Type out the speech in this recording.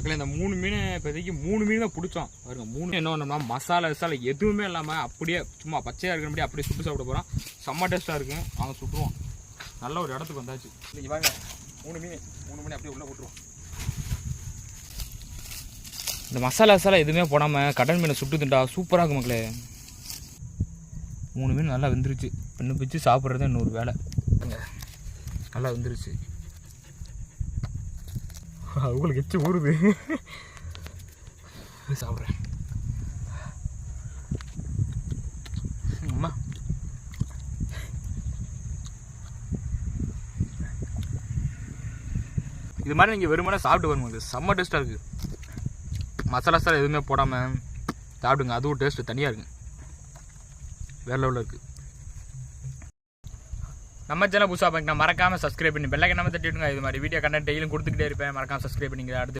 மக்களே இந்த 3 மீன் இப்போதைக்கு 3 மீன் தான் பிடிச்சோம் பாருங்க. 3 என்ன பண்ணோம்னா மசாலா எதுவுமே இல்லாமல் அப்படியே சும்மா பச்சையாக இருக்கிறபடி அப்படியே சுட்டு சாப்பிட போகிறோம். செம்ம டேஸ்ட்டாக இருக்கும். அவங்க சுட்டுருவோம். நல்ல ஒரு இடத்துக்கு வந்தாச்சு. இன்றைக்கி வாங்க 3 மீன் அப்படியே உள்ளே போட்டுருவோம். இந்த மசாலா எதுவுமே போடாமல் கடல் மீனை சுட்டு திண்டா சூப்பராக இருக்கும் மக்களே. 3 மீன் நல்லா வெந்துருச்சு. இன்னும் பிச்சு சாப்பிட்றது இன்னொரு வேலை. நல்லா வெந்துருச்சு. உங்களுக்கு எச்சு ஊறுது. சாப்பிட்றேன். அம்மா இது மாதிரி நீங்கள் வெறுமனே சாப்பிட்டு வரும்போது செம்ம டேஸ்ட்டாக இருக்குது. மசாலா எதுவுமே போடாமல் சாப்பிடுங்க. அதுவும் டேஸ்ட்டு தனியாக இருக்குங்க. வேறு லெவலில் இருக்குது. நம்ம சேனல் புதுசாக பார்க்கலாம் மறக்காமல் சப்ஸ்கிரைப் பண்ணி பெல் ஐகானை தட்டி விடுங்க. இது மாதிரி வீடியோ கண்டென்ட் டெய்லியும் கொடுத்துக்கிட்டே இருப்பேன். மறக்காமல் சப்ஸ்கிரைப் பண்ணிங்க. அடுத்து